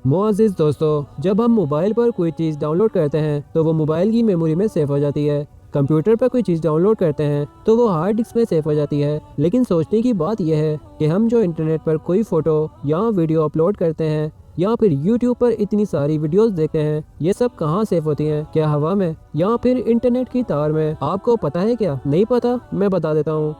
मुअज़्ज़िज़ दोस्तों, जब हम मोबाइल पर कोई चीज़ डाउनलोड करते हैं तो वो मोबाइल की मेमोरी में सेव हो जाती है। कंप्यूटर पर कोई चीज़ डाउनलोड करते हैं तो वो हार्ड डिस्क में सेव हो जाती है। लेकिन सोचने की बात यह है कि हम जो इंटरनेट पर कोई फ़ोटो या वीडियो अपलोड करते हैं या फिर यूट्यूब पर इतनी सारी वीडियोस देखते हैं, ये सब कहाँ सेव होती हैं? क्या हवा में या फिर इंटरनेट की तार में? आपको पता है क्या? नहीं पता? मैं बता देता हूँ।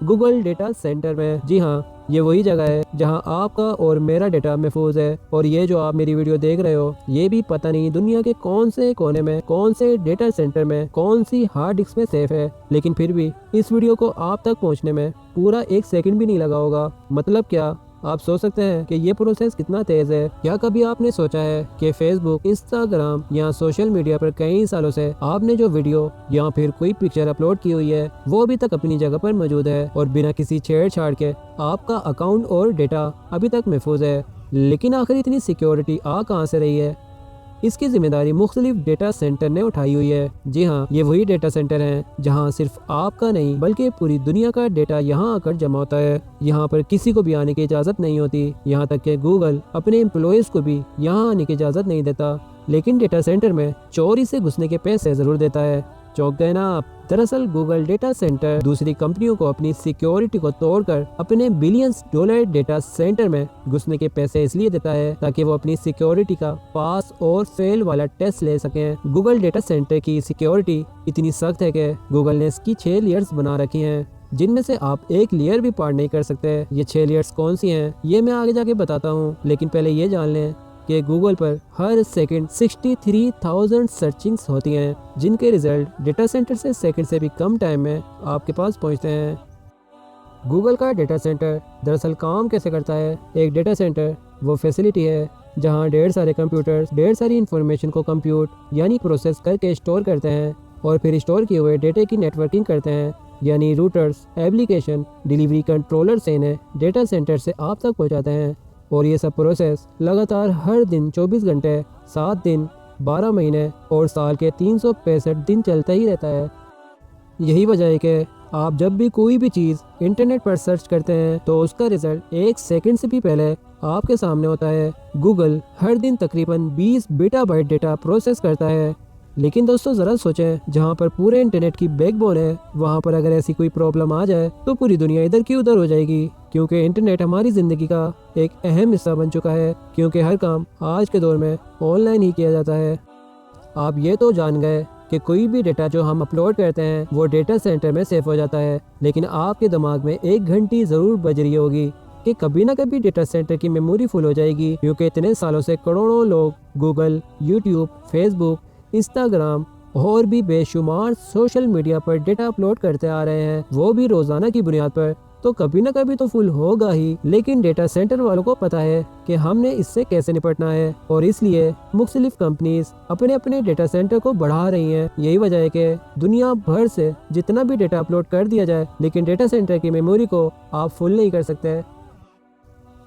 गूगल डेटा सेंटर में। जी हाँ, ये वही जगह है जहाँ आपका और मेरा डेटा महफूज है। और ये जो आप मेरी वीडियो देख रहे हो, ये भी पता नहीं दुनिया के कौन से कोने में, कौन से डेटा सेंटर में, कौन सी हार्ड डिस्क में सेफ है। लेकिन फिर भी इस वीडियो को आप तक पहुँचने में पूरा 1 सेकंड भी नहीं लगा होगा। मतलब क्या? आप सोच सकते हैं कि ये प्रोसेस कितना तेज है। क्या कभी आपने सोचा है कि फेसबुक, इंस्टाग्राम या सोशल मीडिया पर कई सालों से आपने जो वीडियो या फिर कोई पिक्चर अपलोड की हुई है वो अभी तक अपनी जगह पर मौजूद है और बिना किसी छेड़छाड़ के आपका अकाउंट और डेटा अभी तक महफूज है। लेकिन आखिर इतनी सिक्योरिटी आ कहाँ से रही है? इसकी जिम्मेदारी मुख्तलिफ डेटा सेंटर ने उठाई हुई है। जी हाँ, ये वही डेटा सेंटर हैं जहाँ सिर्फ आपका नहीं बल्कि पूरी दुनिया का डेटा यहाँ आकर जमा होता है। यहाँ पर किसी को भी आने की इजाज़त नहीं होती, यहाँ तक कि गूगल अपने एम्प्लॉयज़ को भी यहाँ आने की इजाज़त नहीं देता। लेकिन डेटा सेंटर में चोरी से घुसने के पैसे ज़रूर देता है। चौंक गए ना आप? दरअसल गूगल डेटा सेंटर दूसरी कंपनियों को अपनी सिक्योरिटी को तोड़कर अपने बिलियंस डॉलर डेटा सेंटर में घुसने के पैसे इसलिए देता है ताकि वो अपनी सिक्योरिटी का पास और फेल वाला टेस्ट ले सकें। गूगल डेटा सेंटर की सिक्योरिटी इतनी सख्त है कि गूगल ने इसकी 6 लेयर्स बना रखी हैं, जिनमें से आप एक लेयर भी पार नहीं कर सकते। ये 6 लेयर्स कौन सी हैं ये मैं आगे जाके बताता हूँ, लेकिन पहले ये जान लें कि गूगल पर हर सेकंड 63,000 सर्चिंग्स होती हैं, जिनके रिजल्ट डेटा सेंटर से सेकंड से भी कम टाइम में आपके पास पहुंचते हैं। गूगल का डेटा सेंटर दरअसल काम कैसे करता है? एक डेटा सेंटर वो फैसिलिटी है जहां ढेर सारे कंप्यूटर्स ढेर सारी इंफॉर्मेशन को कंप्यूट यानी प्रोसेस करके स्टोर करते हैं और फिर स्टोर किए हुए डेटा की नेटवर्किंग करते हैं, यानी रूटर्स, एप्लीकेशन, डिलीवरी कंट्रोलर से इन्हें डेटा सेंटर से आप तक पहुंचाते हैं। और ये सब प्रोसेस लगातार हर दिन 24 घंटे, 7 दिन, 12 महीने और साल के 365 दिन चलता ही रहता है। यही वजह है कि आप जब भी कोई भी चीज़ इंटरनेट पर सर्च करते हैं तो उसका रिजल्ट 1 सेकंड से भी पहले आपके सामने होता है। गूगल हर दिन तकरीबन 20 बीटाबाइट डेटा प्रोसेस करता है। लेकिन दोस्तों ज़रा सोचें, जहाँ पर पूरे इंटरनेट की बैकबोन है वहाँ पर अगर ऐसी कोई प्रॉब्लम आ जाए तो पूरी दुनिया इधर की उधर हो जाएगी, क्योंकि इंटरनेट हमारी ज़िंदगी का एक अहम हिस्सा बन चुका है, क्योंकि हर काम आज के दौर में ऑनलाइन ही किया जाता है। आप ये तो जान गए कि कोई भी डेटा जो हम अपलोड करते हैं वो डेटा सेंटर में सेव हो जाता है, लेकिन आपके दिमाग में एक घंटी ज़रूर बज रही होगी कि कभी ना कभी डेटा सेंटर की मेमोरी फुल हो जाएगी, क्योंकि इतने सालों से करोड़ों लोग गूगल, यूट्यूब, फेसबुक, इंस्टाग्राम और भी बेशुमार सोशल मीडिया पर डेटा अपलोड करते आ रहे हैं, वो भी रोजाना की बुनियाद पर। तो कभी ना कभी तो फुल होगा ही। लेकिन डेटा सेंटर वालों को पता है कि हमने इससे कैसे निपटना है और इसलिए मुख्तलिफ कंपनीज अपने अपने डेटा सेंटर को बढ़ा रही हैं। यही वजह है कि दुनिया भर से जितना भी डेटा अपलोड कर दिया जाए, लेकिन डेटा सेंटर की मेमोरी को आप फुल नहीं कर सकते।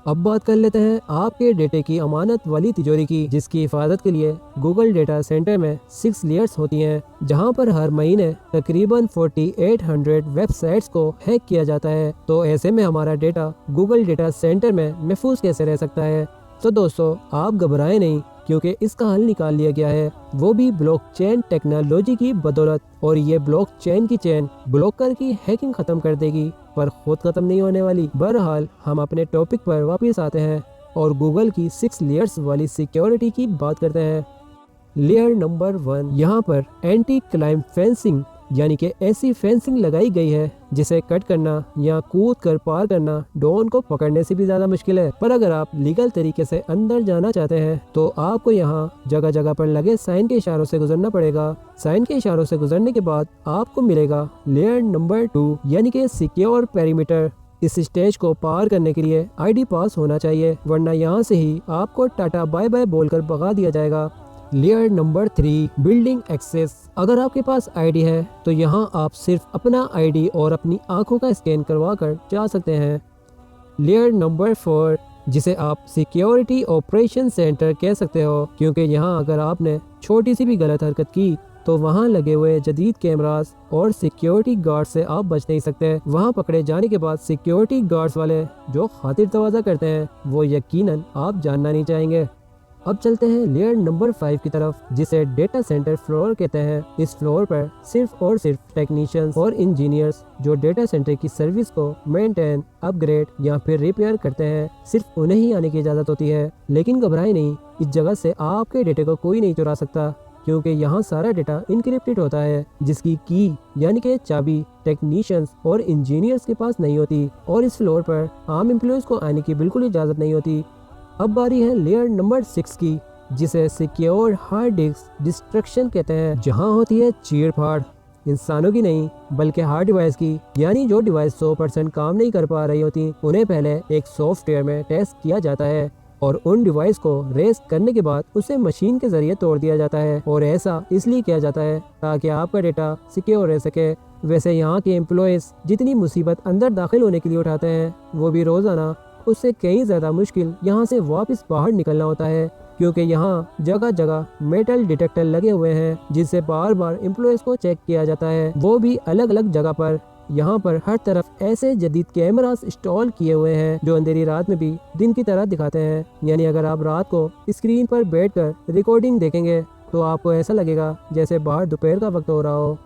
अब बात कर लेते हैं आपके डेटे की अमानत वाली तिजोरी की, जिसकी हिफाजत के लिए गूगल डेटा सेंटर में 6 लेयर्स होती हैं, जहां पर हर महीने तकरीबन 4800 वेबसाइट्स को हैक किया जाता है। तो ऐसे में हमारा डेटा गूगल डेटा सेंटर में महफूज कैसे रह सकता है? तो दोस्तों आप घबराएं नहीं, क्योंकि इसका हल निकाल लिया गया है, वो भी ब्लॉकचेन टेक्नोलॉजी की बदौलत। और ये ब्लॉकचेन की चेन ब्लॉकर की हैकिंग खत्म कर देगी, पर खुद खत्म नहीं होने वाली। बहरहाल हम अपने टॉपिक पर वापस आते हैं और गूगल की 6 लेयर्स वाली सिक्योरिटी की बात करते हैं। लेयर नंबर 1, यहाँ पर एंटी क्लाइम फेंसिंग यानी कि ऐसी फेंसिंग लगाई गई है जिसे कट करना या कूद कर पार करना ड्रोन को पकड़ने से भी ज्यादा मुश्किल है। पर अगर आप लीगल तरीके से अंदर जाना चाहते हैं तो आपको यहाँ जगह जगह पर लगे साइन के इशारों से गुजरना पड़ेगा। साइन के इशारों से गुजरने के बाद आपको मिलेगा लेयर नंबर 2 यानी कि सिक्योर पेरीमीटर। इस स्टेज को पार करने के लिए आईडी पास होना चाहिए, वरना यहाँ से ही आपको टाटा बाय बाय बोलकर भगा दिया जाएगा। Layer number 3, building access. अगर आपके पास आईडी है तो यहाँ आप सिर्फ अपना आईडी और अपनी आंखों का स्कैन करवा कर जा सकते हैं। लेयर नंबर 4, जिसे आप सिक्योरिटी ऑपरेशन सेंटर कह सकते हो, क्योंकि यहाँ अगर आपने छोटी सी भी गलत हरकत की तो वहाँ लगे हुए जदीद कैमरास और सिक्योरिटी गार्ड से आप बच नहीं सकते। वहाँ पकड़े जाने के बाद सिक्योरिटी गार्ड्स वाले जो खातिर तवाज़ा करते हैं वो यकीनन आप जानना नहीं चाहेंगे। अब चलते हैं लेयर नंबर 5 की तरफ, जिसे डेटा सेंटर फ्लोर कहते हैं। इस फ्लोर पर सिर्फ और सिर्फ टेक्नीशियंस और इंजीनियर्स जो डेटा सेंटर की सर्विस को मेंटेन, अपग्रेड या फिर रिपेयर करते हैं, सिर्फ उन्हें ही आने की इजाज़त होती है। लेकिन घबराएं नहीं, इस जगह से आपके डेटे को कोई नहीं चुरा सकता, क्योंकि यहाँ सारा डेटा इनक्रिप्टेड होता है, जिसकी की यानी कि चाबी टेक्नीशियंस और इंजीनियर्स के पास नहीं होती, और इस फ्लोर पर आम एम्प्लॉयज़ को आने की बिल्कुल इजाज़त नहीं होती। अब बारी है लेयर नंबर 6 की, जिसे सिक्योर हार्ड डिस्क डिस्ट्रक्शन कहते हैं, जहां होती है चीड़-फाड़, इंसानों की नहीं बल्कि हार्ड डिवाइस की। यानी जो डिवाइस 100% काम नहीं कर पा रही होती, उन्हें पहले एक सॉफ्टवेयर में टेस्ट किया जाता है और उन डिवाइस को रेस करने के बाद उसे मशीन के जरिए तोड़ दिया जाता है। और ऐसा इसलिए किया जाता है ताकि आपका डेटा सिक्योर रह सके। वैसे यहाँ के एम्प्लॉयज़ जितनी मुसीबत अंदर दाखिल होने के लिए उठाते हैं, वो भी रोज़ाना उससे कई ज़्यादा मुश्किल यहाँ से वापस बाहर निकलना होता है, क्योंकि यहाँ जगह जगह मेटल डिटेक्टर लगे हुए हैं, जिससे बार बार एम्प्लॉयज़ को चेक किया जाता है, वो भी अलग अलग जगह पर। यहाँ पर हर तरफ ऐसे जदीद कैमरास इंस्टॉल किए हुए हैं जो अंधेरी रात में भी दिन की तरह दिखाते हैं। यानी अगर आप रात को स्क्रीन पर बैठकर रिकॉर्डिंग देखेंगे तो आपको ऐसा लगेगा जैसे बाहर दोपहर का वक्त हो रहा हो।